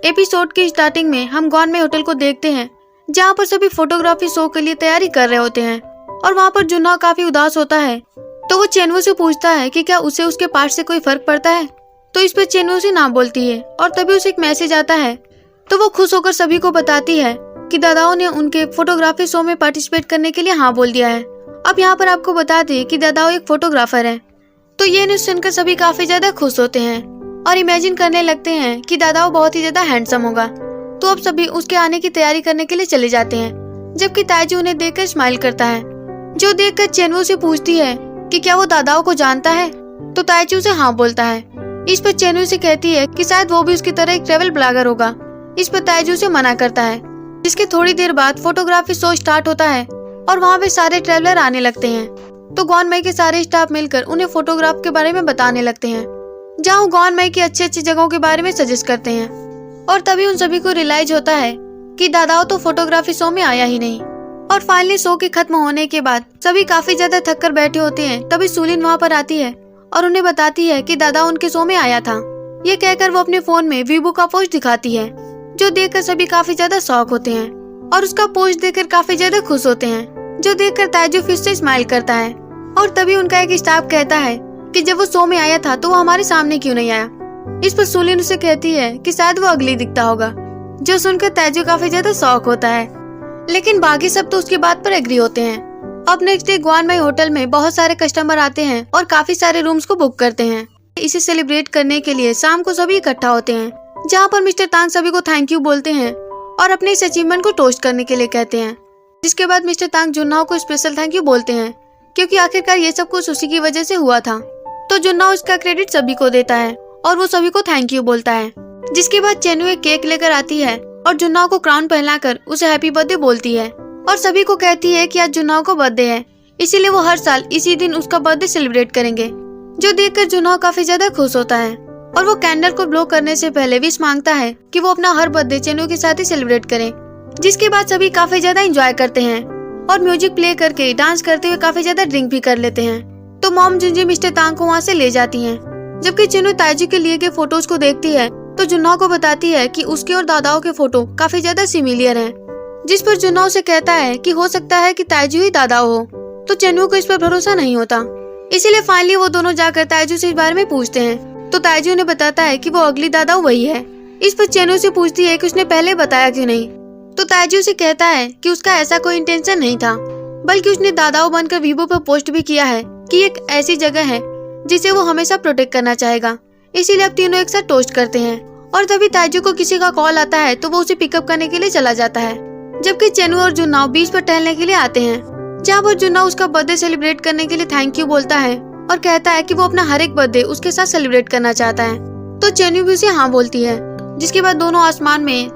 Episode की starting में हम गॉनमेई होटल को देखते हैं, जहाँ पर सभी फोटोग्राफी शो के लिए तैयारी कर रहे होते हैं और वहाँ पर जुन्हो काफी उदास होता है। तो वो चेनवू से पूछता है कि क्या उसे उसके पार्ट से कोई फर्क पड़ता है। तो इस पर चेनवू से ना बोलती है और तभी उसे एक मैसेज आता है। तो वो खुश होकर सभी को बताती है कि दादाओं ने उनके फोटोग्राफी शो में पार्टिसिपेट करने के लिए हाँ बोल दिया है। अब यहाँ पर आपको बता दें कि दादाओ एक फोटोग्राफर है। तो ये न्यूज सुनकर सभी काफी ज्यादा खुश होते हैं और इमेजिन करने लगते हैं कि दादाओ बहुत ही ज्यादा हैंडसम होगा। तो अब सभी उसके आने की तैयारी करने के लिए चले जाते हैं, जबकि ताइजू उन्हें देखकर स्माइल करता है, जो देखकर चेनवू से पूछती है कि क्या वो दादाओ को जानता है। तो ताइजू से हाँ बोलता है। इस पर चेनवू से कहती है कि शायद वो भी उसकी तरह एक ट्रेवल ब्लॉगर होगा। इस पर ताइजू से मना करता है, जिसके थोड़ी देर बाद फोटोग्राफी शो स्टार्ट होता है और वहाँ पे सारे ट्रेवलर आने लगते हैं। तो गॉनमेई के सारे स्टाफ मिलकर उन्हें फोटोग्राफ के बारे में बताने लगते हैं, जहाँ वो गॉनमेई की अच्छी अच्छी जगहों के बारे में सजेस्ट करते हैं। और तभी उन सभी को रियलाइज होता है कि दादाओ तो फोटोग्राफी शो में आया ही नहीं। और फाइनली शो के खत्म होने के बाद सभी काफी ज्यादा थक कर बैठे होते हैं। तभी सुलिन वहाँ पर आती है और उन्हें बताती है कि दादा उनके शो में आया था। ये कहकर वो अपने फोन में वीबो का पोस्ट दिखाती है, जो देखकर सभी काफी ज्यादा शॉक होते हैं और उसका पोस्ट देखकर काफी ज्यादा खुश होते हैं, जो देखकर ताइजू फिर से स्माइल करता है। और तभी उनका एक स्टाफ कहता है कि जब वो शो में आया था तो वो हमारे सामने क्यों नहीं आया। इस पर सुलिन उसे कहती है कि शायद वो अगली दिखता होगा, जो सुनकर ताइजू काफी ज्यादा शॉक होता है। लेकिन बाकी सब तो उसकी बात पर एग्री होते हैं। अब नेक्स्ट डे गॉनमेई होटल में बहुत सारे कस्टमर आते हैं और काफी सारे रूम्स को बुक करते हैं। इसे सेलिब्रेट करने के लिए शाम को सभी इकट्ठा होते हैं, जहाँ पर मिस्टर तांग सभी को थैंक यू बोलते हैं और अपने इस अचीवमेंट को टोस्ट करने के लिए कहते हैं। जिसके बाद मिस्टर तांग जुन्हो को स्पेशल थैंक यू बोलते हैं, क्योंकि आखिरकार ये सब कुछ उसी की वजह से हुआ था। तो जुन्हो इसका क्रेडिट सभी को देता है और वो सभी को थैंक यू बोलता है। जिसके बाद चेनवू एक केक लेकर आती है और जुन्हो को क्राउन पहनाकर उसे हैप्पी बर्थडे बोलती है और सभी को कहती है कि आज जुन्हो को बर्थडे है, इसीलिए वो हर साल इसी दिन उसका बर्थडे सेलिब्रेट करेंगे। जो देखकर जुन्हो काफी ज्यादा खुश होता है और वो कैंडल को ब्लो करने से पहले विश मांगता है कि वो अपना हर बर्थडे चेनवू के साथ ही सेलिब्रेट करे। जिसके बाद सभी काफी ज्यादा एंजॉय करते हैं और म्यूजिक प्ले करके डांस करते हुए काफी ज्यादा ड्रिंक भी कर लेते हैं। तो मॉम जुंजी मिस्टर तांग को वहाँ से ले जाती हैं, जबकि चेनवू ताइजू के लिए के फोटोज को देखती है तो जुन्हो को बताती है कि उसके और दादाओं के फोटो काफी ज्यादा सिमिलियर हैं। जिस पर जुन्हो से कहता है कि हो सकता है कि ताइजू ही दादाओ हो। तो चेनवू को इस पर भरोसा नहीं होता, इसीलिए फाइनली वो दोनों जाकर ताइजू से इस बारे में पूछते हैं। तो ताइजू ने बताता है कि वो अगली दादाओ वही है। इस पर चेनवू से पूछती है कि उसने पहले बताया क्यों नहीं। तो ताइजू से कहता है कि उसका ऐसा कोई इंटेंशन नहीं था, बल्कि उसने दादाओ बनकर वीबो पर पोस्ट भी किया है कि एक ऐसी जगह है जिसे वो हमेशा प्रोटेक्ट करना चाहेगा। इसीलिए अब तीनों एक साथ टोस्ट करते हैं। और तभी ताइजू को किसी का कॉल आता है तो वो उसे पिकअप करने के लिए चला जाता है, जबकि चेनवू और जुन्हो बीच पर टहलने के लिए आते हैं, जहाँ पर जुन्हो उसका बर्थडे सेलिब्रेट करने के लिए थैंक यू बोलता है और कहता है कि वो अपना हर एक बर्थडे उसके साथ सेलिब्रेट करना चाहता है। तो चेनवू भी उसे हाँ बोलती है। जिसके बाद दोनों आसमान में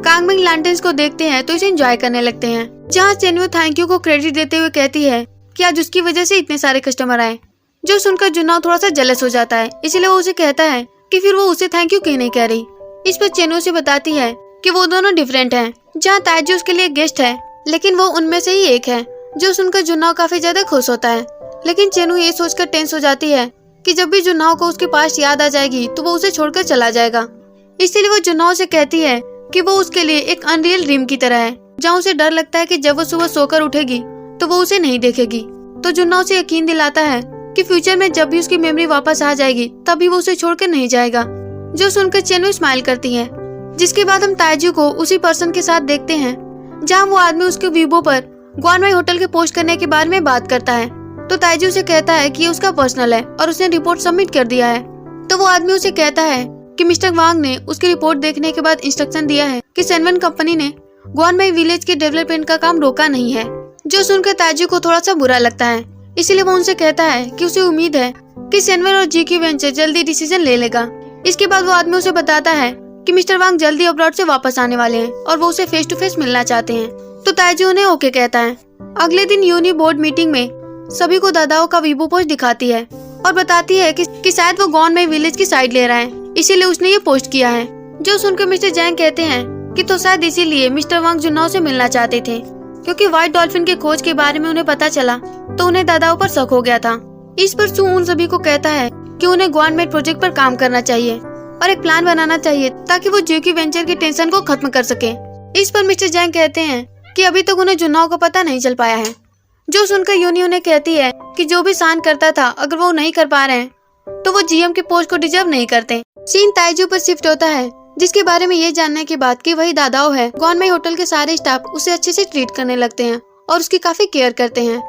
कांगमिंग लैंटर्न्स को देखते हैं तो इसे एंजॉय करने लगते हैं, जहाँ चेनवू थैंक यू को क्रेडिट देते हुए कहती है कि आज उसकी वजह से इतने सारे कस्टमर आए। जो सुनकर जुन्हो थोड़ा सा जेलस हो जाता है, इसलिए वो उसे कहता है कि फिर वो उसे थैंक यू क्यों नहीं कह रही। इस पर चेनवू से बताती है कि वो दोनों डिफरेंट हैं, जहाँ ताइजू उसके लिए गेस्ट है लेकिन वो उनमें से ही एक है। जो सुनकर जुन्हो काफी ज्यादा खुश होता है, लेकिन चेनवू ये सोचकर टेंस हो जाती है कि जब भी जुन्हो को उसके पास याद आ जाएगी तो वो उसे छोड़कर चला जाएगा। इसलिए वो जुन्हो से कहती है कि वो उसके लिए एक अनरियल ड्रीम की तरह है, जहाँ उसे डर लगता है कि जब वो सुबह सोकर उठेगी तो वो उसे नहीं देखेगी। तो जुन्हो उसे यकीन दिलाता है कि फ्यूचर में जब भी उसकी मेमोरी वापस आ जाएगी तभी वो उसे छोड़कर नहीं जाएगा। जो सुनकर चेनवू स्माइल करती है। जिसके बाद हम ताइजू को उसी पर्सन के साथ देखते हैं, जहाँ वो आदमी उसके वीबो पर गॉनमेई होटल के पोस्ट करने के बारे में बात करता है। तो ताइजू से कहता है कि ये उसका पर्सनल है और उसने रिपोर्ट सबमिट कर दिया है। तो वो आदमी उसे कहता है कि मिस्टर वांग ने उसकी रिपोर्ट देखने के बाद इंस्ट्रक्शन दिया है कि सेनवन कंपनी ने गॉनमेई विलेज के डेवलपमेंट का काम रोका नहीं है। जो सुनकर ताइजू को थोड़ा सा बुरा लगता है, इसीलिए वो उनसे कहता है कि उसे उम्मीद है कि सेनवन और जीक्यू वेंचर जल्दी डिसीजन ले लेगा। इसके बाद वो आदमी उसे बताता है कि मिस्टर वांग जल्दी अब्रॉड से वापस आने वाले हैं और वो उसे फेस टू फेस मिलना चाहते हैं। तो ताइजू उन्हें ओके कहता है। अगले दिन यूनी बोर्ड मीटिंग में सभी को दादाओं का वीबो पोस्ट दिखाती है और बताती है कि शायद वो गॉनमेई विलेज की साइड ले रहा है, इसीलिए उसने ये पोस्ट किया है। जो सुनकर मिस्टर जैंग कहते हैं कि तो शायद इसीलिए मिस्टर वांग जुन्हो से मिलना चाहते थे, क्योंकि व्हाइट डॉल्फिन के खोज के बारे में उन्हें पता चला तो उन्हें दादाओं पर शक हो गया था। इस पर सू उन सभी को कहता है कि उन्हें गॉनमेई प्रोजेक्ट पर काम करना चाहिए और एक प्लान बनाना चाहिए ताकि वो जियो की वेंचर की टेंशन को खत्म कर सके। इस पर मिस्टर जैंग कहते हैं कि अभी तक उन्हें जुन्नाओ का पता नहीं चल पाया है। जो सुनकर यूनी उन्हें कहती है कि जो भी शान करता था अगर वो नहीं कर पा रहे हैं तो वो जीएम के पोस्ट को डिजर्व नहीं करते। सीन ताइजू पर शिफ्ट होता है, जिसके बारे में ये जानने के बाद कि वही दादाओ है। गॉनमेई होटल के सारे स्टाफ उसे अच्छे से ट्रीट करने लगते हैं और उसकी काफी केयर करते हैं।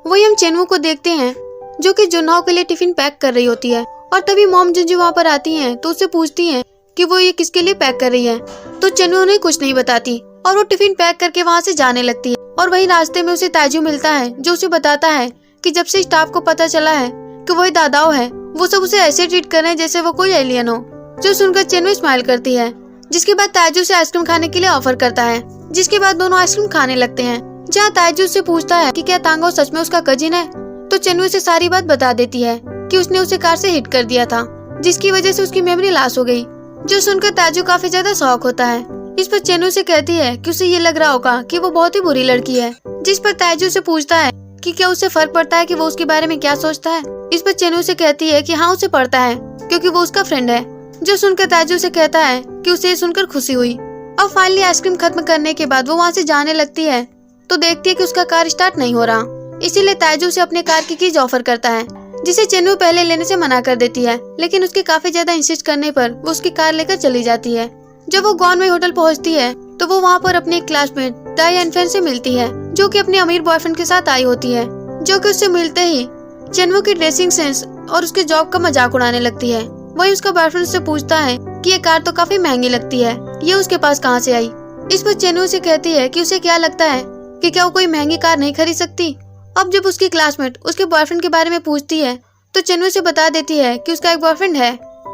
वही हम चेनवू को देखते हैं जो कि जुन्नाओ के लिए टिफिन पैक कर रही होती है और तभी मॉम जुंजू वहाँ पर आती हैं तो उससे पूछती हैं कि वो ये किसके लिए पैक कर रही है। तो चेनवू उन्हें कुछ नहीं बताती और वो टिफिन पैक करके वहाँ से जाने लगती है। और वही रास्ते में उसे ताइजू मिलता है जो उसे बताता है कि जब से स्टाफ को पता चला है कि वही दादाओ है, वो सब उसे ऐसे ट्रीट कर रहे हैं जैसे वो कोई एलियन हो। जो सुनकर चेनवू स्माइल करती है, जिसके बाद ताइजू से आइसक्रीम खाने के लिए ऑफर करता है, जिसके बाद दोनों आइसक्रीम खाने लगते हैं। जहाँ ताइजू से पूछता है कि क्या तांगो सच में उसका कजिन है, तो चेनवू से सारी बात बता देती है कि उसने उसे कार से हिट कर दिया था, जिसकी वजह से उसकी मेमोरी लॉस हो गई। जो सुनकर ताइजू काफी ज्यादा शॉक होता है। इस पर चेनवू से कहती है कि उसे ये लग रहा होगा कि वो बहुत ही बुरी लड़की है। जिस पर ताइजू से पूछता है कि क्या उससे फर्क पड़ता है कि वो उसके बारे में क्या सोचता है। इस पर चेनवू से कहती है कि हाँ उसे पड़ता है क्योंकि वो उसका फ्रेंड है। जो सुनकर ताइजू से कहता है कि उसे ये सुनकर खुशी हुई। अब फाइनली आइसक्रीम खत्म करने के बाद वो वहाँ से जाने लगती है तो देखती है कि उसका कार स्टार्ट नहीं हो रहा। इसीलिए ताइजू से अपने कार की कीज ऑफर करता है, जिसे चेनवू पहले लेने से मना कर देती है, लेकिन उसके काफी ज्यादा इंसिस्ट करने पर वो उसकी कार लेकर चली जाती है। जब वो गॉनमेई होटल पहुंचती है तो वो वहाँ पर अपने क्लासमेट दाई एनफेन से मिलती है, जो कि अपने अमीर बॉयफ्रेंड के साथ आई होती है, जो कि उससे मिलते ही चेनवू की ड्रेसिंग सेंस और उसके जॉब का मजाक उड़ाने लगती है। वही उसका बॉयफ्रेंड से पूछता है कि ये कार तो काफी महंगी लगती है, ये उसके पास कहाँ से आई। इस पर चेनवू से कहती है कि उसे क्या लगता है कि क्या वो कोई महंगी कार नहीं खरीद सकती। अब जब उसकी क्लासमेट उसके बॉयफ्रेंड के बारे में पूछती है तो चेनवू से बता देती है कि उसका एक बॉयफ्रेंड है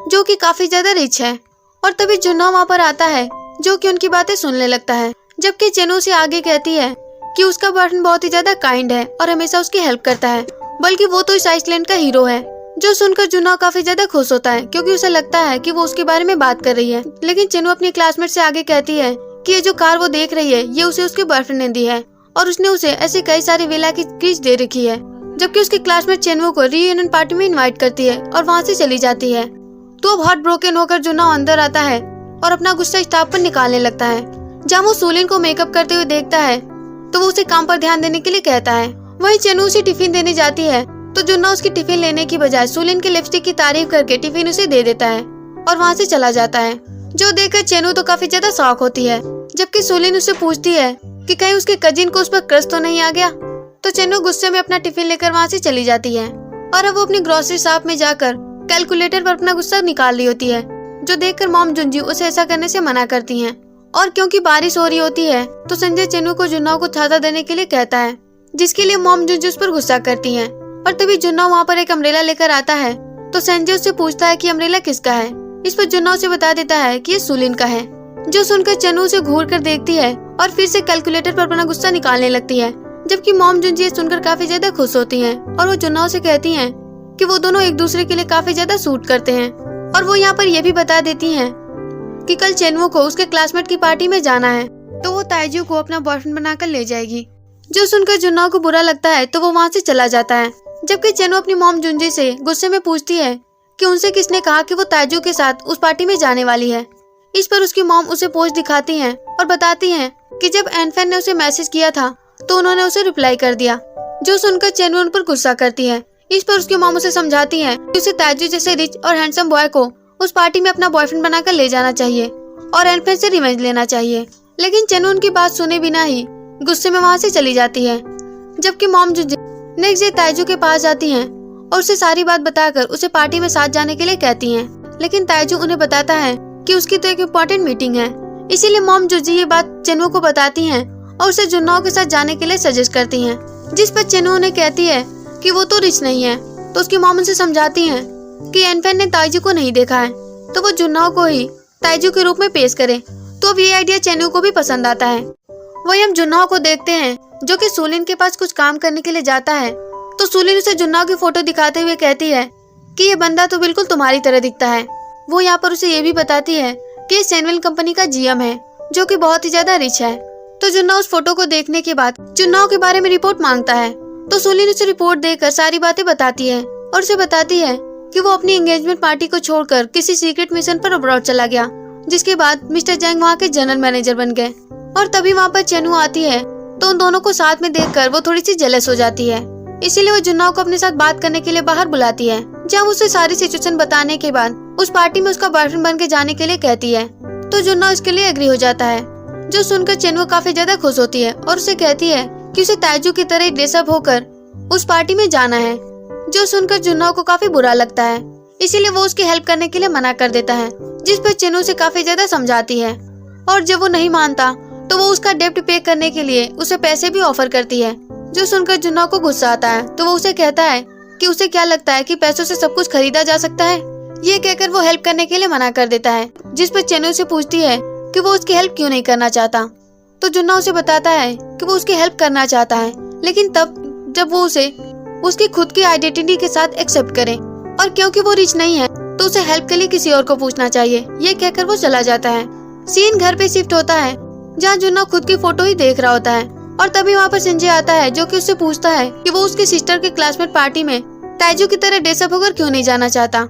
जो कि काफी ज्यादा रिच है। और तभी जुन्नाओ वहाँ पर आता है जो कि उनकी बातें सुनने लगता है, जबकि चेनवू से आगे कहती है कि उसका बॉयफ्रेंड बहुत ही ज्यादा काइंड है और हमेशा उसकी हेल्प करता है, बल्कि वो तो इस आइसलैंड का हीरो है। जो सुनकर जुन्नाओ काफी ज्यादा खुश होता है क्योंकि उसे लगता है कि वो उसके बारे में बात कर रही है। लेकिन चेनवू अपनी क्लासमेट से आगे कहती है कि ये जो कार वो देख रही है ये उसे उसके बॉयफ्रेंड ने दी है और उसने उसे ऐसे कई सारी विला की कीज दे रखी है। जबकि उसकी क्लासमेट चेनवू को रीयूनियन पार्टी में इनवाइट करती है और वहाँ से चली जाती है। तो अब हार्ट ब्रोकन होकर जुन्नाओ अंदर आता है और अपना गुस्सा स्टाफ पर निकालने लगता है। जहाँ वो सूलिन को मेकअप करते हुए देखता है तो वो उसे काम पर ध्यान देने के लिए कहता है। वहीं चेनवू उसे टिफिन देने जाती है तो जुन्नाओ उसकी टिफिन लेने की बजाय सूलिन के लिपस्टिक की तारीफ करके टिफिन उसे दे देता है और वहाँ से चला जाता है। जो देखकर चेनवू तो काफी ज्यादा शॉक होती है, जबकि सूलिन उससे पूछती है कि कहीं उसके कजिन को उस पर क्रश तो नहीं आ गया। तो चेनवू गुस्से में अपना टिफिन लेकर वहाँ से चली जाती है और अब वो अपनी ग्रोसरी शॉप में जाकर कैलकुलेटर पर अपना गुस्सा निकाल रही होती है, जो देखकर मॉम जुंजू उसे ऐसा करने से मना करती हैं। और क्योंकि बारिश हो रही होती है तो संजय चेनवू को जुन्नाओ को छाता देने के लिए कहता है, जिसके लिए मॉम जुंजू उस पर गुस्सा करती हैं। और तभी जुन्नाओ वहाँ पर एक अम्ब्रेला लेकर आता है तो संजय उससे पूछता है कि अम्ब्रेला किसका है। इस पर जुन्नाओ से बता देता है कि ये सूलिन का है। जो सुनकर चेनवू उसे घूर कर देखती है और फिर से कैलकुलेटर पर अपना गुस्सा निकालने लगती है, जबकि मॉम जुंजू ये सुनकर काफी ज्यादा खुश होती हैं और वो जुन्नाओ से कहती हैं कि वो दोनों एक दूसरे के लिए काफी ज्यादा सूट करते हैं। और वो यहाँ पर यह भी बता देती हैं कि कल चेनवू को उसके क्लासमेट की पार्टी में जाना है तो वो ताइजू को अपना बॉयफ्रेंड बनाकर ले जाएगी। जो सुनकर जुन्नाओ को बुरा लगता है तो वो वहाँ से चला जाता है, जबकि चेनवू अपनी मॉम जुंजी से गुस्से में पूछती है कि उनसे किसने कहा कि वो ताइजू के साथ उस पार्टी में जाने वाली है। इस पर उसकी मॉम उसे पोस्ट दिखाती हैं और बताती हैं कि जब एनफेन ने उसे मैसेज किया था तो उन्होंने उसे रिप्लाई कर दिया। जो सुनकर चेनवू उन पर गुस्सा करती है। इस पर उसकी मॉम उसे समझाती है कि उसे ताइजू जैसे रिच और हैंडसम बॉय को उस पार्टी में अपना बॉयफ्रेंड बनाकर ले जाना चाहिए और एनफेन से रिवेंज लेना चाहिए। लेकिन चेनवू उनकी बात सुने बिना ही गुस्से में वहाँ से चली जाती है, जबकि मॉम जुंजी नेक्स्ट डे ताइजू के पास जाती हैं और उसे सारी बात बताकर उसे पार्टी में साथ जाने के लिए कहती हैं। लेकिन ताइजू उन्हें बताता है कि उसकी तो एक इम्पोर्टेंट मीटिंग है, इसीलिए मॉम जुंजी ये बात चेनवू को बताती हैं और उसे जुन्नाओ के साथ जाने के लिए सजेस्ट करती हैं। जिस पर चेनवू उन्हें कहती है कि वो तो रिच नहीं है, तो उसकी मॉम उसे समझाती हैं कि एनफेन ने ताइजू को नहीं देखा है तो वो जुन्नाओ को ही ताइजू के रूप में पेश करे। तो अब ये आइडिया चेनवू को भी पसंद आता है। वही हम जुन्नाओ को देखते हैं जो कि सूलिन के पास कुछ काम करने के लिए जाता है तो सूलिन उसे जुन्नाओ की फोटो दिखाते हुए कहती है कि ये बंदा तो बिल्कुल तुम्हारी तरह दिखता है। वो यहाँ पर उसे ये भी बताती है कि ये सैनविल कंपनी का जीएम है जो कि बहुत ही ज्यादा रिच है। तो जुन्नाओ उस फोटो को देखने के बाद जुन्नाओ के बारे में रिपोर्ट मांगता है तो सूलिन उसे रिपोर्ट देकर सारी बातें बताती है और उसे बताती है कि वो अपनी एंगेजमेंट पार्टी को छोड़कर किसी सीक्रेट मिशन पर अब्रॉड चला गया, जिसके बाद मिस्टर जैंग वहाँ के जनरल मैनेजर बन गए। और तभी वहाँ पर चेनवू आती है, तो उन दोनों को साथ में देखकर वो थोड़ी सी जेलस हो जाती है। इसीलिए वो जुन्नाओ को अपने साथ बात करने के लिए बाहर बुलाती है, जहाँ उसे सारी सिचुएशन बताने के बाद उस पार्टी में उसका बॉयफ्रेंड बन के जाने के लिए कहती है। तो जुन्नाओ इसके लिए एग्री हो जाता है, जो सुनकर चेनवू काफी ज्यादा खुश होती है और उसे कहती है कि उसे ताइजू की तरह ड्रेसअप होकर उस पार्टी में जाना है। जो सुनकर जुन्नाओ को काफी बुरा लगता है, इसीलिए वो उसकी हेल्प करने के लिए मना कर देता है, जिस पर चेनवू उसे काफी ज्यादा समझाती है। और जब वो नहीं मानता तो वो उसका डेब्ट पे करने के लिए उसे पैसे भी ऑफर करती है। जो सुनकर जुन्नाओ को गुस्सा आता है, तो वो उसे कहता है कि उसे क्या लगता है कि पैसों से सब कुछ खरीदा जा सकता है। ये कहकर वो हेल्प करने के लिए मना कर देता है, जिस पर चेनवू से पूछती है कि वो उसकी हेल्प क्यों नहीं करना चाहता। तो जुन्नाओ उसे बताता है कि वो उसकी हेल्प करना चाहता है, लेकिन तब जब वो उसे उसकी खुद की आइडेंटिटी के साथ एक्सेप्ट करे, और क्योंकि वो रिच नहीं है तो उसे हेल्प के लिए किसी और को पूछना चाहिए। ये कहकर वो चला जाता है। सीन घर पे शिफ्ट होता है, जहाँ जुन्नाओ खुद की फोटो ही देख रहा होता है, और तभी वहाँ पर संजय आता है, जो कि उससे पूछता है कि वो उसकी सिस्टर के क्लासमेट पार्टी में ताइजू की तरह ड्रेसअप होकर क्यों नहीं जाना चाहता।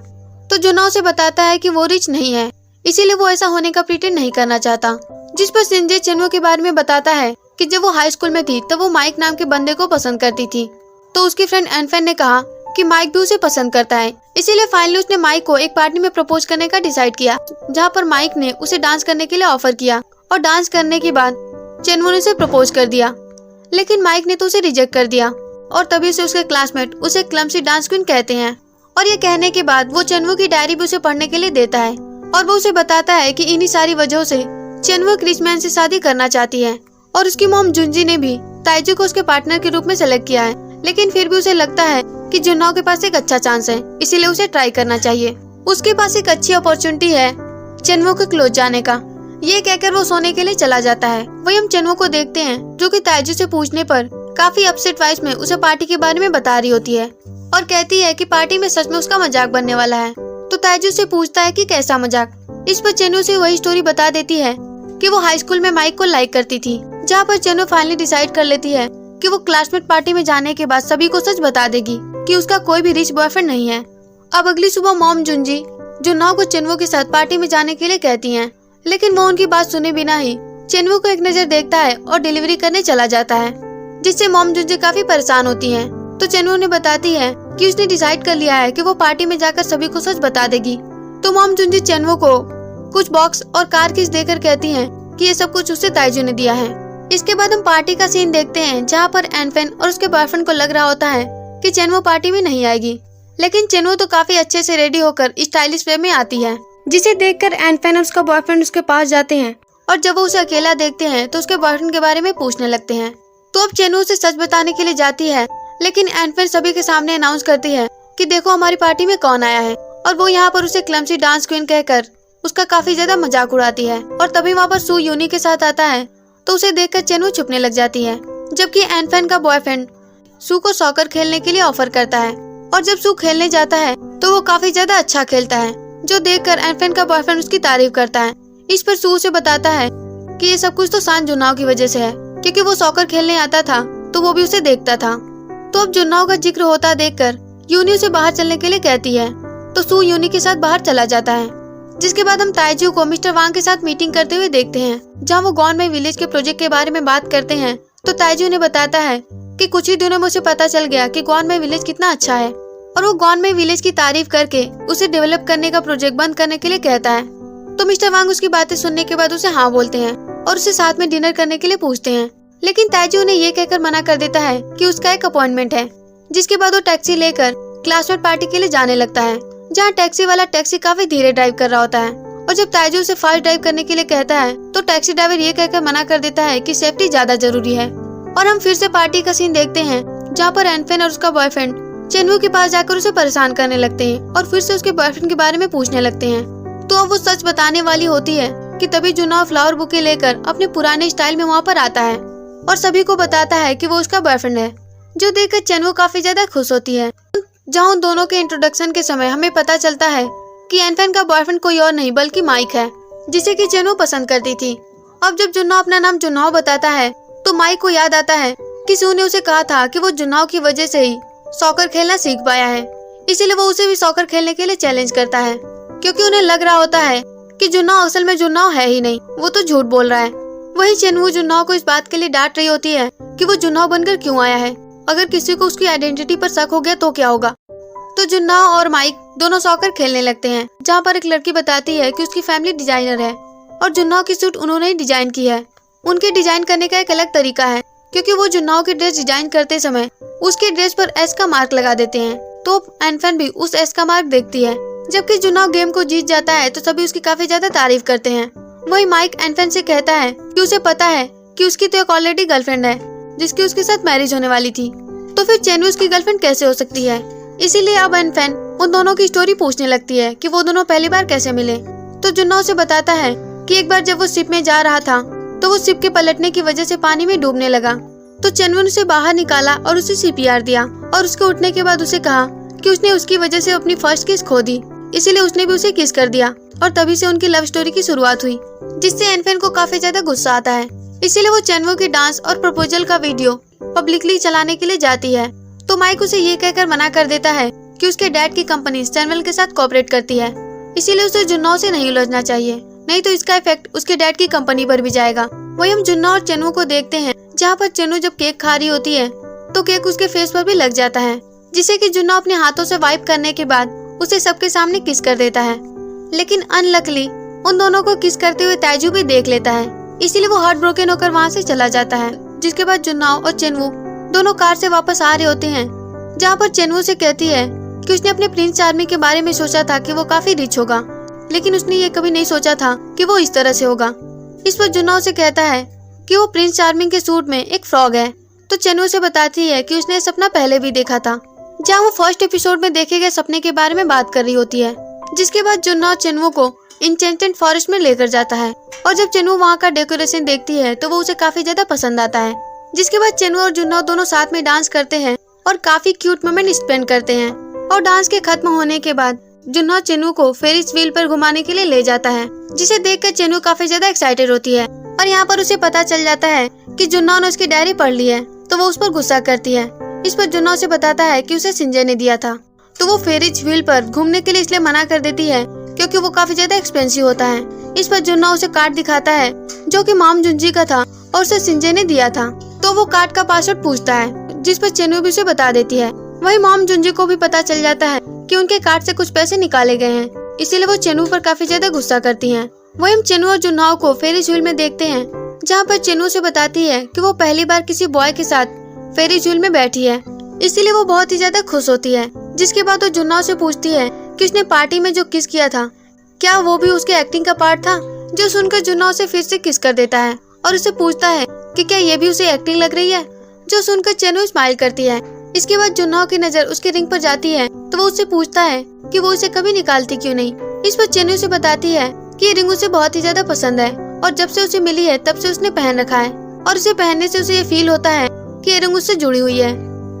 तो जुन्नाओ से बताता है कि वो रिच नहीं है, इसीलिए वो ऐसा होने का प्रिटेंड नहीं करना चाहता। जिस पर संजय चेनवू के बारे में बताता है कि जब वो हाई स्कूल में थी तब वो माइक नाम के बंदे को पसंद करती थी। तो उसकी फ्रेंड एनफेन ने कहा कि माइक भी उसे पसंद करता है, इसीलिए फाइनली उसने माइक को एक पार्टी में प्रपोज करने का डिसाइड किया, जहाँ पर माइक ने उसे डांस करने के लिए ऑफर किया, और डांस करने के बाद चेनवू ने उसे प्रपोज कर दिया। लेकिन माइक ने तो उसे रिजेक्ट कर दिया, और तभी से उसके क्लासमेट उसे क्लमसी डांस क्वीन कहते हैं। और ये कहने के बाद वो चेनवू की डायरी भी उसे पढ़ने के लिए देता है, और वो उसे बताता है कि इन्हीं सारी वजहों से चेनवू एक रिच मैन से शादी करना चाहती है, और उसकी मॉम जुंजी ने भी ताइजू को उसके पार्टनर के रूप में सेलेक्ट किया है। लेकिन फिर भी उसे लगता है कि जुन्नाओ के पास एक अच्छा चांस है, इसीलिए उसे ट्राई करना चाहिए। उसके पास एक अच्छी अपॉर्चुनिटी है चेनवू के क्लोज जाने का। ये कहकर वो सोने के लिए चला जाता है। वही हम चेनवू को देखते हैं, जो कि ताइजू से पूछने पर काफी अपसेट वॉइस में उसे पार्टी के बारे में बता रही होती है, और कहती है कि पार्टी में सच में उसका मजाक बनने वाला है। तो ताइजू से पूछता है कि कैसा मजाक। इस पर चेनवू से वही स्टोरी बता देती है कि वो हाई स्कूल में माइक को लाइक करती थी, जहाँ पर चेनवू फाइनली डिसाइड कर लेती है कि वो क्लासमेट पार्टी में जाने के बाद सभी को सच बता देगी कि उसका कोई भी रिच बॉयफ्रेंड नहीं है। अब अगली सुबह मॉम जुंजी जुन्नाओ को चेनवू के साथ पार्टी में जाने के लिए कहती हैं, लेकिन वो उनकी बात सुने बिना ही चेनवू को एक नजर देखता है और डिलीवरी करने चला जाता है, जिससे मॉम जुंजी काफी परेशान होती हैं। तो चेनवू ने बताती है कि उसने डिसाइड कर लिया है कि वो पार्टी में जाकर सभी को सच बता देगी। तो मॉम जुंजी चेनवू को कुछ बॉक्स और कार कीज देकर कहती हैं कि ये सब कुछ उसे ताइजू ने दिया है। इसके बाद हम पार्टी का सीन देखते हैं, जहाँ पर एनफेन और उसके बॉयफ्रेंड को लग रहा होता है कि चेनवू पार्टी में नहीं आएगी, लेकिन चेनवू तो काफी अच्छे से रेडी होकर स्टाइलिश वे में आती है, जिसे देखकर एनफेन और उसका बॉयफ्रेंड उसके पास जाते हैं, और जब वो उसे अकेला देखते हैं तो उसके बॉयफ्रेंड के बारे में पूछने लगते हैं। तो अब चेनवू उसे सच बताने के लिए जाती है, लेकिन एनफेन सभी के सामने अनाउंस करती है कि देखो हमारी पार्टी में कौन आया है, और वो यहाँ पर उसे क्लमसी डांस क्वीन कहकर उसका काफी ज्यादा मजाक उड़ाती है। और तभी वहाँ पर सू यूनी के साथ आता है, तो उसे देखकर चेनवू छुपने लग जाती है, जबकि एनफेन का बॉयफ्रेंड सू को सॉकर खेलने के लिए ऑफर करता है, और जब सू खेलने जाता है तो वो काफी ज्यादा अच्छा खेलता है, जो देखकर एनफेन का बॉयफ्रेंड उसकी तारीफ करता है। इस पर सू उसे बताता है कि ये सब कुछ तो सान जुन्नाओ की वजह से है, क्योंकि वो सॉकर खेलने आता था तो वो भी उसे देखता था। तो अब जुन्नाओ का जिक्र होता देखकर यूनी उसे बाहर चलने के लिए कहती है, तो सू यूनी के साथ बाहर चला जाता है। जिसके बाद हम ताइजू को मिस्टर वांग के साथ मीटिंग करते हुए देखते हैं, जहाँ वो गॉन में विलेज के प्रोजेक्ट के बारे में बात करते हैं। तो ताइजू ने बताता है कि कुछ ही दिनों में उसे पता चल गया कि गॉन में विलेज कितना अच्छा है, और वो गॉन में विलेज की तारीफ करके उसे डेवलप करने का प्रोजेक्ट बंद करने के लिए कहता है। तो मिस्टर वांग उसकी बातें सुनने के बाद उसे हाँ बोलते हैं और उसे साथ में डिनर करने के लिए पूछते हैं, लेकिन ताइजू ने ये कहकर मना कर देता है कि उसका एक अपॉइंटमेंट है। जिसके बाद वो टैक्सी लेकर क्लासमेट पार्टी के लिए जाने लगता है, जहाँ टैक्सी वाला टैक्सी काफी धीरे ड्राइव कर रहा होता है, और जब ताइजू उसे फास्ट ड्राइव करने के लिए कहता है तो टैक्सी ड्राइवर ये कहकर मना कर देता है कि सेफ्टी ज्यादा जरूरी है। और हम फिर से पार्टी का सीन देखते हैं, जहाँ पर एनफेन और उसका बॉयफ्रेंड चेनवू के पास जाकर उसे परेशान करने लगते हैं, और फिर से उसके बॉयफ्रेंड के बारे में पूछने लगते हैं। तो अब वो सच बताने वाली होती है कि तभी जुन्नाओ फ्लावर बुके लेकर अपने पुराने स्टाइल में वहाँ पर आता है, और सभी को बताता है कि वो उसका बॉयफ्रेंड है, जो देखकर चेनवू काफी ज्यादा खुश होती है। जहाँ उन दोनों के इंट्रोडक्शन के समय हमें पता चलता है कि एनफेन का बॉयफ्रेंड कोई और नहीं बल्कि माइक है, जिसे कि चेनवू पसंद करती थी। अब जब जुन्नाओ अपना नाम जुन्नाओ बताता है तो माइक को याद आता है कि सू ने उसे कहा था कि वो जुन्नाओ की वजह से ही सॉकर खेलना सीख पाया है, इसीलिए वो उसे भी सॉकर खेलने के लिए चैलेंज करता है, क्योंकि उन्हें लग रहा होता है कि जुन्नाओ असल में जुन्नाओ है ही नहीं, वो तो झूठ बोल रहा है। वही चेनवू जुन्नाओ को इस बात के लिए डांट रही होती है कि वो जुन्नाओ बनकर क्यों आया है। अगर किसी को उसकी आइडेंटिटी पर शक हो गया तो क्या होगा। तो जुन्नाओ और माइक दोनों सॉकर खेलने लगते हैं, जहाँ पर एक लड़की बताती है कि उसकी फैमिली डिजाइनर है और जुन्नाओ की सूट उन्होंने ही डिजाइन की है। उनके डिजाइन करने का एक अलग तरीका है, क्योंकि वो जुन्नाओ की ड्रेस डिजाइन करते समय उसके ड्रेस पर एस का मार्क लगा देते हैं। तो एनफेन भी उस एस का मार्क देखती है। जबकि जुन्नाओ गेम को जीत जाता है तो सभी उसकी काफी ज्यादा तारीफ करते हैं। वही माइक एनफेन से कहता है कि उसे पता है कि उसकी तो एक ऑलरेडी गर्लफ्रेंड है, जिसकी उसके साथ मैरिज होने वाली थी, तो फिर चेनवू उसकी गर्लफ्रेंड कैसे हो सकती है। इसीलिए अब एनफेन उन दोनों की स्टोरी पूछने लगती है कि वो दोनों पहली बार कैसे मिले। तो जुन्नाओ से बताता है कि एक बार जब वो शिप में जा रहा था तो वो शिप के पलटने की वजह से पानी में डूबने लगा। तो चेनवू ने उसे बाहर निकाला और उसे सीपीआर दिया और उसके उठने के बाद उसे कहा कि उसने उसकी वजह से अपनी फर्स्ट किस खो दी, इसीलिए उसने भी उसे किस कर दिया और तभी से उनकी लव स्टोरी की शुरुआत हुई, जिससे एनफेन को काफी ज्यादा गुस्सा आता है। इसीलिए वो चेनवू की डांस और प्रपोजल का वीडियो पब्लिकली चलाने के लिए जाती है। तो माइक उसे ये कहकर मना कर देता है कि उसके डैड की कंपनी सैमुअल के साथ कोऑपरेट करती है, इसीलिए उसे जुन्नाओ से नहीं उलझना चाहिए, नहीं तो इसका इफेक्ट उसके डैड की कंपनी पर भी जाएगा। वही हम जुन्नाओ और चेनवू को देखते हैं, जहाँ पर चेनवू जब केक खा रही होती है तो केक उसके फेस पर भी लग जाता है, जिसे कि जुन्नाओ अपने हाथों से वाइप करने के बाद उसे सबके सामने किस कर देता है। लेकिन अनलकली उन दोनों को किस करते हुए ताइजू भी देख लेता है, इसीलिए वो हार्ट ब्रोकन होकर वहाँ से चला जाता है। जिसके बाद जुन्नाओ और चेनवू दोनों कार से वापस आ रहे होते हैं, जहाँ पर चेनवू से कहती है कि उसने अपने प्रिंस चार्मिंग के बारे में सोचा था कि वो काफी रिच होगा, लेकिन उसने ये कभी नहीं सोचा था कि वो इस तरह से होगा। इस पर जुन्नाओ से कहता है कि वो प्रिंस चार्मिंग के सूट में एक फ्रॉग है। तो चेनवू से बताती है कि उसने सपना पहले भी देखा था, जहाँ वो फर्स्ट एपिसोड में देखे गए सपने के बारे में बात कर रही होती है। जिसके बाद जुन्नाओ चेनवू को इंचेंटेड फॉरेस्ट में लेकर जाता है और जब चेनवू वहाँ का डेकोरेशन देखती है तो वो उसे काफी ज्यादा पसंद आता है। जिसके बाद चेनवू और जुन्नाओ दोनों साथ में डांस करते हैं और काफी क्यूट मोमेंट स्पेंड करते हैं। और डांस के खत्म होने के बाद जुन्नाओ चेनवू को फेरिस व्हील पर घुमाने के लिए ले जाता है, जिसे देखकर चेनवू काफी ज्यादा एक्साइटेड होती है। और यहाँ पर उसे पता चल जाता है कि जुन्नाओ ने उसकी डायरी पढ़ ली है, तो वो उस पर गुस्सा करती है। इस पर जुन्नाओ से बताता है कि उसे सिंजे ने दिया था, तो वो फेरिस व्हील पर घूमने के लिए इसलिए मना कर देती है क्योंकि वो काफी ज्यादा एक्सपेंसिव होता है। इस पर जुन्नाओ उसे कार्ड दिखाता है जो कि मॉम जुंजी का था और उसे सिंजे ने दिया था। तो वो कार्ड का पासवर्ड पूछता है, जिस पर चेनवू भी उसे बता देती है। वही मॉम जुंजी को भी पता चल जाता है कि उनके कार्ड से कुछ पैसे निकाले गए हैं, इसीलिए वो चेनवू पर काफी ज्यादा गुस्सा करती हैं। वही हम चेनवू और जुन्नाओ को फेरिस व्हील में देखते हैं, जहाँ पर चेनवू से बताती है कि वो पहली बार किसी बॉय के साथ फेरिस व्हील में बैठी है, इसीलिए वो बहुत ही ज्यादा खुश होती है। जिसके बाद वो जुन्नाओ से पूछती है कि उसने पार्टी में जो किस किया था क्या वो भी उसके एक्टिंग का पार्ट था, जो सुनकर जुन्नाओ से फिर से किस कर देता है और उसे पूछता है कि क्या ये भी उसे एक्टिंग लग रही है, जो सुनकर चेनवू स्माइल करती है। इसके बाद जुन्नाओ की नजर उसके रिंग पर जाती है, तो वो उससे पूछता है कि वो उसे कभी निकालती क्यों नहीं। इस पर चेनवू से बताती है कि ये रिंग उसे बहुत ही ज्यादा पसंद है और जब से उसे मिली है तब से उसने पहन रखा है और उसे पहनने से उसे ये फील होता है कि ये रिंग उससे जुड़ी हुई है।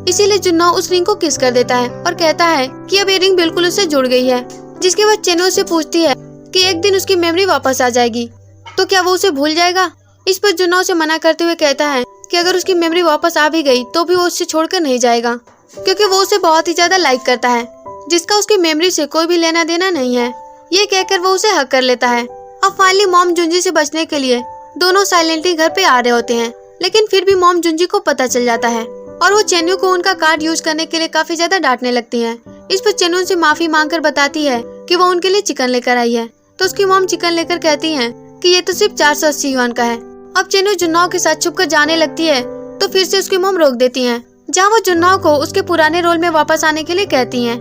इसीलिए जुन्नाओ उस रिंग को किस कर देता है और कहता है कि अब ये रिंग बिल्कुल उससे जुड़ गई है। जिसके बाद चेनवू से पूछती है कि एक दिन उसकी मेमोरी वापस आ जाएगी तो क्या वो उसे भूल जाएगा। इस पर जुन्नाओ से मना करते हुए कहता है कि अगर उसकी मेमोरी वापस आ भी गई तो भी वो उससे छोड़कर नहीं जाएगा, क्योंकि वो उसे बहुत ही ज्यादा लाइक करता है, जिसका उसकी मेमोरी से कोई भी लेना देना नहीं है। ये कहकर वो उसे हक कर लेता है। अब फाइनली मॉम जुंजी से बचने के लिए दोनों साइलेंटली घर पे आ रहे होते हैं, लेकिन फिर भी मॉम जुंजी को पता चल जाता है और वो चेनवू को उनका कार्ड यूज करने के लिए काफी ज्यादा डांटने लगती है। इस पर चेनवू से माफी मांगकर बताती है कि वो उनके लिए चिकन लेकर आई है, तो उसकी मॉम चिकन लेकर कहती है कि ये तो सिर्फ 480 युआन का है। अब चेनवू जुन्नाओ के साथ छुपकर जाने लगती है, तो फिर से उसकी मॉम रोक देती है, जहाँ वो जुन्नाओ को उसके पुराने रोल में वापस आने के लिए कहती हैं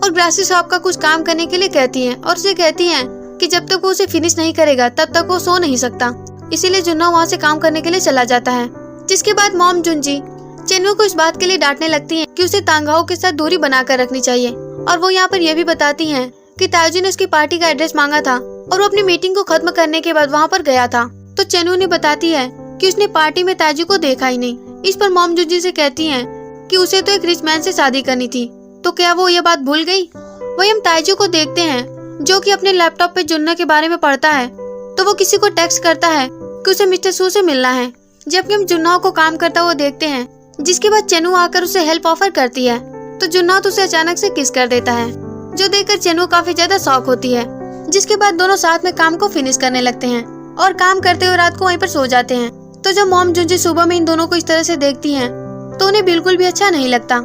और ग्रासी शॉप का कुछ काम करने के लिए कहती हैं और उसे कहती हैं कि जब तक वो उसे फिनिश नहीं करेगा तब तक वो सो नहीं सकता। इसीलिए जुन्नाओ वहाँ से काम करने के लिए चला जाता है। जिसके बाद मॉम जुंजी चेनवू को इस बात के लिए डांटने लगती है कि उसे तांगाओं के साथ दूरी बनाकर रखनी चाहिए और वो यहाँ पर यह भी बताती हैं कि ताइजू ने उसकी पार्टी का एड्रेस मांगा था और वो अपनी मीटिंग को खत्म करने के बाद वहाँ पर गया था। तो चेनवू ने बताती है कि उसने पार्टी में ताइजू को देखा ही नहीं। इस पर मॉम जुंजी से कहती हैं कि उसे तो एक रिच मैन से शादी करनी थी, तो क्या वो ये बात भूल गई। वही हम ताइजू को देखते हैं जो कि अपने लैपटॉप पे जुन्ना के बारे में पढ़ता है, तो वो किसी को टेक्स्ट करता है कि उसे मिस्टर सू से मिलना है, जबकि हम जुन्नाओ को काम करता हुआ देखते हैं। जिसके बाद चेनवू आकर उसे हेल्प ऑफर करती है, तो जुन्ना तो उसे अचानक से किस कर देता है, जो देखकर चेनवू काफी ज्यादा शॉक होती है। जिसके बाद दोनों साथ में काम को फिनिश करने लगते हैं और काम करते हुए रात को वहीं पर सो जाते हैं। तो जब मॉम जुंजी सुबह में इन दोनों को इस तरह से देखती हैं तो उन्हें बिल्कुल भी अच्छा नहीं लगता।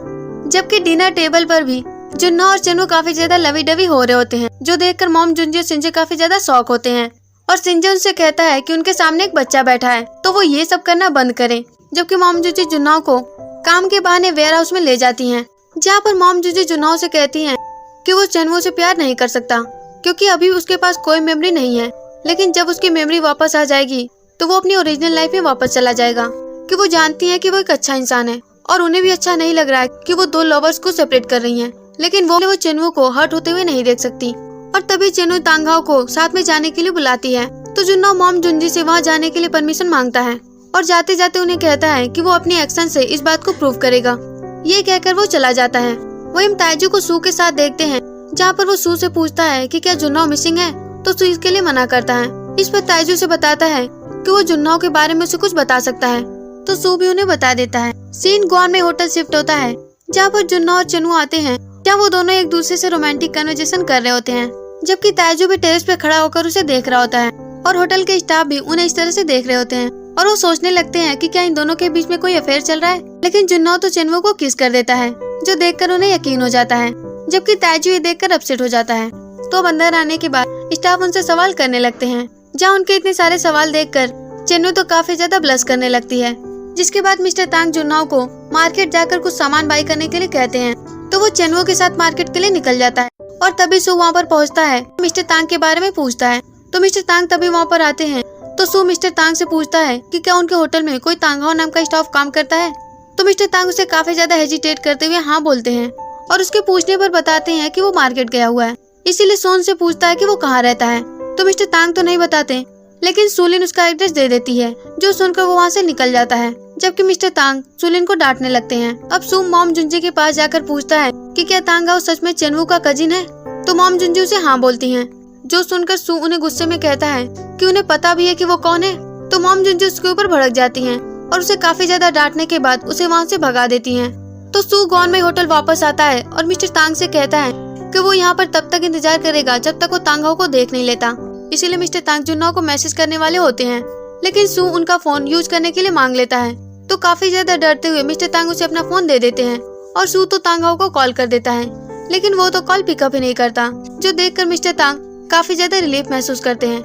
जबकि डिनर टेबल पर भी जुन्ना और चेनवू काफी ज्यादा लवी डवी हो रहे होते हैं, जो देखकर मॉम जुंजी और सिंजे काफी ज्यादा शॉक होते हैं। और सिंजे उनसे कहता है कि उनके सामने एक बच्चा बैठा है तो वो ये सब करना बंद करें। जबकि मॉम जुंजी जुन्ना को काम के बहाने वेयर हाउस में ले जाती हैं, जहाँ पर मॉम जुंजी जुन्ना से कहती हैं कि वो चेनवू से प्यार नहीं कर सकता क्योंकि अभी उसके पास कोई मेमोरी नहीं है, लेकिन जब उसकी मेमोरी वापस आ जाएगी तो वो अपनी ओरिजिनल लाइफ में वापस चला जाएगा। कि वो जानती है कि वो एक अच्छा इंसान है और उन्हें भी अच्छा नहीं लग रहा है कि वो दो लवर्स को सेपरेट कर रही हैं, लेकिन वो चेनवू को हर्ट होते हुए नहीं देख सकती। और तभी चेनवू तांगहाओ को साथ में जाने के लिए बुलाती है तो जुन्ना मॉम जुंजी से वहाँ जाने के लिए परमिशन मांगता है और जाते जाते उन्हें कहता है कि वो अपने एक्शन से इस बात को प्रूव करेगा। ये कहकर वो चला जाता है। वहीं हम ताइजू को सू के साथ देखते हैं, जहाँ पर वो सू से पूछता है कि क्या जुन्ना मिसिंग है, तो सू इसके लिए मना करता है। इस पर ताइजू से बताता है कि वो जुन्ना के बारे में उसे कुछ बता सकता है, तो सू भी उन्हें बता देता है। सीन गॉन में होटल शिफ्ट होता है, जहाँ पर जुन्ना और चेनवू आते हैं, जहाँ वो दोनों एक दूसरे से रोमांटिक कन्वर्सेशन कर रहे होते हैं। जबकि ताइजू भी टेरेस पे खड़ा होकर उसे देख रहा होता है और होटल के स्टाफ भी उन्हें इस तरह से देख रहे होते हैं और वो सोचने लगते हैं कि क्या इन दोनों के बीच में कोई अफेयर चल रहा है। लेकिन जुन्ना तो चेनवू को किस कर देता है, जो देखकर उन्हें यकीन हो जाता है। जबकि ताइजू ये देखकर अपसेट हो जाता है। तो अंदर आने के बाद स्टाफ उनसे सवाल करने लगते हैं, जहाँ उनके इतने सारे सवाल देखकर चेनवू तो काफी ज्यादा ब्लश करने लगती है। जिसके बाद मिस्टर तांग जुन्नाओ को मार्केट जाकर कुछ सामान बाई करने के लिए कहते हैं, तो वो चेनवू के साथ मार्केट के लिए निकल जाता है। और तभी सू वहाँ पर पहुँचता है, मिस्टर तांग के बारे में पूछता है। तो मिस्टर तांग तभी वहाँ पर आते हैं, तो सू मिस्टर तांग से पूछता है कि क्या उनके होटल में कोई तांगहाओ नाम का स्टाफ काम करता है। तो मिस्टर तांग उसे काफी ज्यादा हेजिटेट करते हुए हाँ बोलते हैं और उसके पूछने पर बताते हैं कि वो मार्केट गया हुआ है, इसीलिए सोन से पूछता है कि वो कहाँ रहता है। तो मिस्टर तांग तो नहीं बताते, लेकिन सुलिन उसका एड्रेस दे देती है, जो सुनकर वो वहाँ से निकल जाता है। जबकि मिस्टर तांग सुलिन को डांटने लगते हैं। अब सू मॉम जुंजी के पास जाकर पूछता है कि क्या तांगहाओ सच में चेनवू का कजिन है। तो मॉम जुंजी उसे हाँ बोलती हैं, जो सुनकर सू उन्हें गुस्से में कहता है कि उन्हें पता भी है कि वो कौन है। तो मॉम जुंजी उसके ऊपर भड़क जाती हैं और उसे काफी ज्यादा डांटने के बाद उसे वहाँ से भगा देती हैं। तो सू गॉन में होटल वापस आता है और मिस्टर तांग से कहता है कि वो यहाँ पर तब तक इंतजार करेगा जब तक वो तांगहाओ को देख नहीं लेता। इसीलिए मिस्टर तांग जुन्नाओ को मैसेज करने वाले होते हैं, लेकिन सू उनका फोन यूज करने के लिए मांग लेता है। तो काफी ज्यादा डरते हुए मिस्टर तांग उसे अपना फोन दे देते हैं और सू तो तांगहाओ को कॉल कर देता है, लेकिन वो तो कॉल पिकअप ही नहीं करता, जो देखकर मिस्टर तांग काफी ज्यादा रिलीफ महसूस करते हैं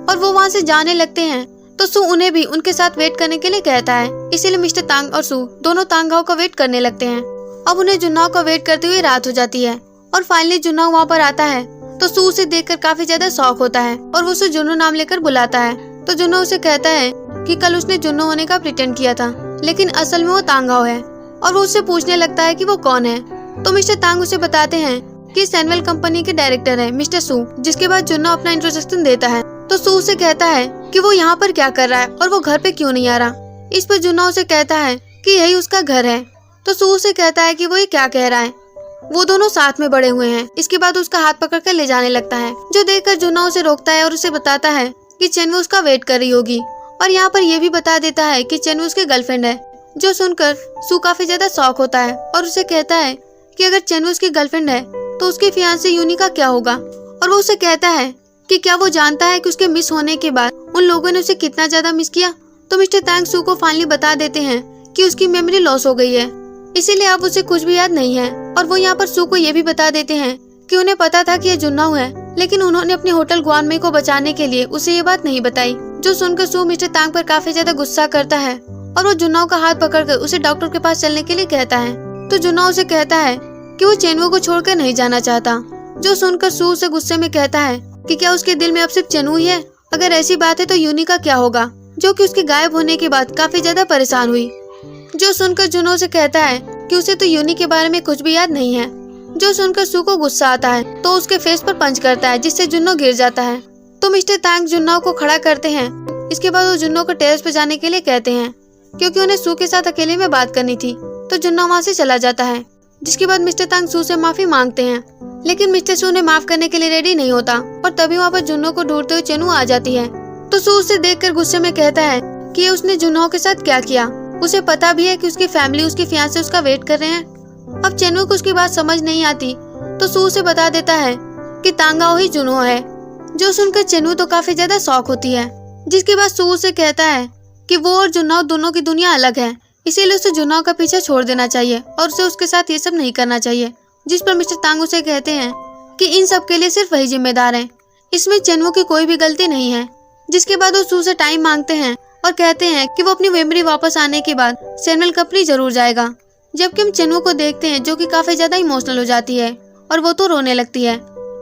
और वो वहाँ से जाने लगते हैं। तो सू उन्हें भी उनके साथ वेट करने के लिए कहता है, इसीलिए मिस्टर तांग और सू दोनों तांगहाओ का वेट करने लगते हैं। अब उन्हें जुन्नाओ का वेट करते हुए रात हो जाती है और फाइनली जुन्नाओ वहाँ पर आता है। तो सू उसे देखकर काफी ज्यादा शॉक होता है और वो उसे जुन्नो नाम लेकर बुलाता है। तो जुन्नो उसे कहता है कि कल उसने जुन्नो होने का प्रिटेंड किया था, लेकिन असल में वो तांगहाओ है, और वो उससे पूछने लगता है कि वो कौन है। तो मिस्टर तांग उसे बताते हैं कि सैनवेल कंपनी के डायरेक्टर है मिस्टर सू। जिसके बाद जुन्नो अपना इंट्रोडक्शन देता है। तो सू उसे कहता है कि वो यहाँ पर क्या कर रहा है और वो घर पे क्यों नहीं आ रहा। इस पर जुन्नो उसे कहता है कि यही उसका घर है। तो सू उसे कहता है कि वो ये क्या कह रहा है, वो दोनों साथ में बड़े हुए हैं। इसके बाद उसका हाथ पकड़ कर ले जाने लगता है, जो देखकर जुन्ना उसे रोकता है और उसे बताता है कि चेनवू उसका वेट कर रही होगी। और यहाँ पर यह भी बता देता है कि चेनवू उसकी गर्लफ्रेंड है, जो सुनकर सू काफी ज्यादा शॉक होता है और उसे कहता है कि अगर चेनवू उसकी गर्लफ्रेंड है तो उसके फियांसे यूनी का क्या होगा। और वो उसे कहता है कि क्या वो जानता है कि उसके मिस होने के बाद उन लोगों ने उसे कितना ज्यादा मिस किया। तो मिस्टर तांग सू को फाइनली बता देते हैं कि उसकी मेमोरी लॉस हो गई है, इसीलिए अब उसे कुछ भी याद नहीं है। और वो यहाँ पर सू को ये भी बता देते हैं कि उन्हें पता था कि ये जुन्नाओ है, लेकिन उन्होंने अपने होटल ग्वानमे को बचाने के लिए उसे ये बात नहीं बताई। जो सुनकर सू मिस्टर तांग पर काफी ज्यादा गुस्सा करता है और वो जुन्नाओ का हाथ पकड़कर उसे डॉक्टर के पास चलने के लिए कहता है। तो जुन्नाओ उसे कहता है कि वो चेनवू को छोड़कर नहीं जाना चाहता। जो सुनकर सू उसे गुस्से में कहता है कि क्या उसके दिल में अब सिर्फ चेनवू ही है, अगर ऐसी बात है तो यूनी का क्या होगा, जो कि उसके गायब होने के बाद काफी ज्यादा परेशान हुई। जो सुनकर जुन्नो उसे कहता है कि उसे तो यूनी के बारे में कुछ भी याद नहीं है। जो सुनकर सू को गुस्सा आता है तो उसके फेस पर पंच करता है, जिससे जुन्नो गिर जाता है। तो मिस्टर तांग जुन्नो को खड़ा करते हैं। इसके बाद वो जुन्नो को टेरेस पे जाने के लिए कहते हैं, क्योंकि उन्हें सू के साथ अकेले में बात करनी थी। तो जुन्नो वहाँ से चला जाता है। जिसके बाद मिस्टर तांग सू से माफी मांगते हैं, लेकिन मिस्टर सू उन्हें माफ करने के लिए रेडी नहीं होता। और तभी वहाँ पर जुन्नो को ढूंढते हुए चेनू आ जाती है। तो सू उसे देखकर गुस्से में कहता है कि उसने जुन्नो के साथ क्या किया। उसे पता भी है कि उसकी फैमिली उसके फियांसे उसका वेट कर रहे हैं। अब चेनवू को उसकी बात समझ नहीं आती तो सू उसे बता देता है कि तांगाओ ही जुनो है। जो सुनकर चेनवू तो काफी ज्यादा शौक होती है, जिसके बाद सू उसे कहता है कि वो और जुनाओ दोनों की दुनिया अलग है, इसीलिए उसे जुनाओ का पीछा छोड़ देना चाहिए और उसे उसके साथ ये सब नहीं करना चाहिए। जिस पर मिस्टर तांग उसे कहते हैं कि इन सब के लिए सिर्फ वही जिम्मेदार है, इसमें चेनवू की कोई भी गलती नहीं है। जिसके बाद वो सू से टाइम मांगते हैं और कहते हैं कि वो अपनी मेमोरी वापस आने के बाद सैमुअल कंपनी जरूर जाएगा। जबकि हम चेनवू को देखते हैं जो कि काफी ज्यादा इमोशनल हो जाती है और वो तो रोने लगती है,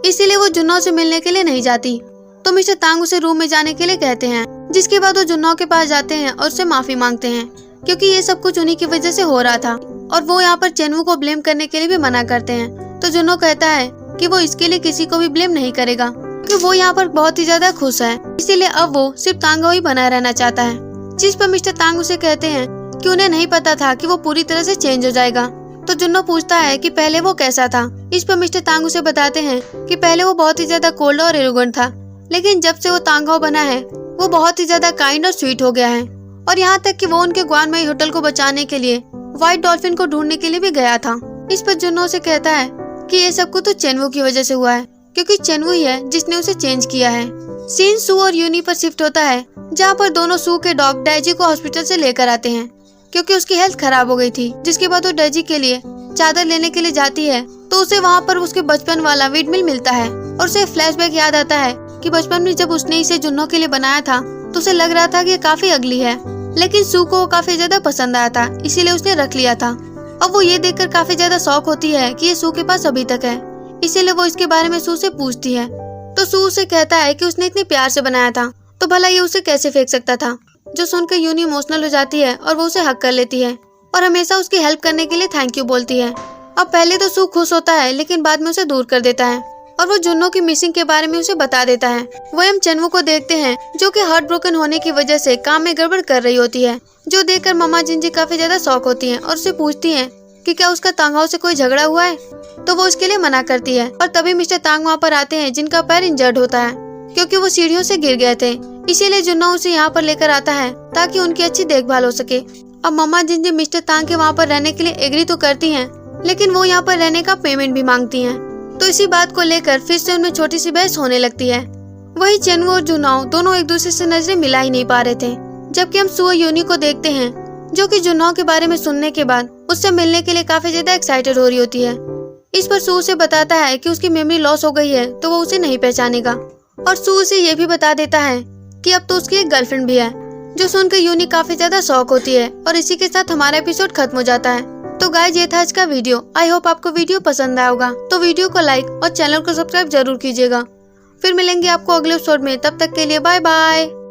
इसीलिए वो जुन्नाओ से मिलने के लिए नहीं जाती। तो मिस्टर तांग उसे रूम में जाने के लिए कहते हैं। जिसके बाद वो जुन्नाओ के पास जाते हैं और उससे माफी मांगते हैं, क्योंकि ये सब कुछ उन्हीं की वजह से हो रहा था और वो यहाँ पर चेनवू को ब्लेम करने के लिए भी मना करते हैं। तो जुन्नाओ कहता है कि वो इसके लिए किसी को भी ब्लेम नहीं करेगा, क्योंकि वो यहाँ पर बहुत ही ज्यादा खुश है, इसीलिए अब वो सिर्फ तांगाओ ही बना रहना चाहता है। जिस पर मिस्टर तांग उसे कहते हैं कि उन्हें नहीं पता था कि वो पूरी तरह से चेंज हो जाएगा। तो जुन्नो पूछता है कि पहले वो कैसा था। इस पर मिस्टर तांग उसे बताते हैं कि पहले वो बहुत ही ज्यादा कोल्ड और एरोगेंट था, लेकिन जब से वो तांगाओ बना है वो बहुत ही ज्यादा काइंड और स्वीट हो गया है, और यहाँ तक कि वो उनके ग्वानमेई होटल को बचाने के लिए व्हाइट डॉल्फिन को ढूंढने के लिए भी गया था। इस पर जुन्नो से कहता है कि ये सब कुछ तो चेनवू की वजह से हुआ है, क्योंकि चेनवू ही है जिसने उसे चेंज किया है। सीन सू और यूनी पर शिफ्ट होता है, जहाँ पर दोनों सू के डॉग डैजी को हॉस्पिटल से लेकर आते हैं, क्योंकि उसकी हेल्थ खराब हो गई थी। जिसके बाद वो डैजी के लिए चादर लेने के लिए जाती है तो उसे वहाँ पर उसके बचपन वाला विंडमिल मिलता है और उसे फ्लैशबैक याद आता है कि बचपन में जब उसने इसे जुन्नो के लिए बनाया था तो उसे लग रहा था कि ये काफी अगली है, लेकिन सू को काफी ज्यादा पसंद आया था, इसीलिए उसने रख लिया था। अब वो ये देखकर काफी ज्यादा शौक होती है कि ये सू के पास अभी तक है, इसीलिए वो इसके बारे में सू से पूछती है। तो सू उसे कहता है कि उसने इतने प्यार से बनाया था तो भला ये उसे कैसे फेंक सकता था। जो सुनकर यूनी इमोशनल हो जाती है और वो उसे हक कर लेती है और हमेशा उसकी हेल्प करने के लिए थैंक यू बोलती है। अब पहले तो सू खुश होता है, लेकिन बाद में उसे दूर कर देता है और वो जुन्नो की मिसिंग के बारे में उसे बता देता है। वही हम चेनवू को देखते हैं जो कि हार्ट ब्रोकन होने की वजह से काम में गड़बड़ कर रही होती है, जो देखकर मम्मा जिंजी काफी ज्यादा शौक होती हैं और उसे पूछती हैं कि क्या उसका तांगाओ से कोई झगड़ा हुआ है। तो वो उसके लिए मना करती है और तभी मिस्टर तांग वहाँ पर आते हैं, जिनका पैर इंजर्ड होता है क्योंकि वो सीढ़ियों से गिर गए थे, इसीलिए जुन्नो उसे यहाँ पर लेकर आता है ताकि उनकी अच्छी देखभाल हो सके। अब मम्मा जिंजी मिस्टर तांग के वहाँ पर रहने के लिए एग्री तो करती हैं, लेकिन वो यहाँ पर रहने का पेमेंट भी मांगती हैं। तो इसी बात को लेकर फिर से उनमें छोटी सी बहस होने लगती है। वही चेनवू और जुनाओ दोनों एक दूसरे से नजरें मिला ही नहीं पा रहे थे। जबकि हम सू और यूनी को देखते हैं जो कि जुनाओ के बारे में सुनने के बाद उससे मिलने के लिए काफी ज्यादा एक्साइटेड हो रही होती है। इस पर सू उसे बताता है कि उसकी मेमोरी लॉस हो गई है तो वो उसे नहीं पहचानेगा, और सू उसे ये भी बता देता है कि अब तो उसकी एक गर्लफ्रेंड भी है। जो सुनकर यूनी काफी ज्यादा शौक होती है और इसी के साथ हमारा एपिसोड खत्म हो जाता है। तो गाइस ये था आज का वीडियो। आई होप आपको वीडियो पसंद आया होगा, तो वीडियो को लाइक और चैनल को सब्सक्राइब जरूर कीजिएगा। फिर मिलेंगे आपको अगले एपिसोड में, तब तक के लिए बाय बाय।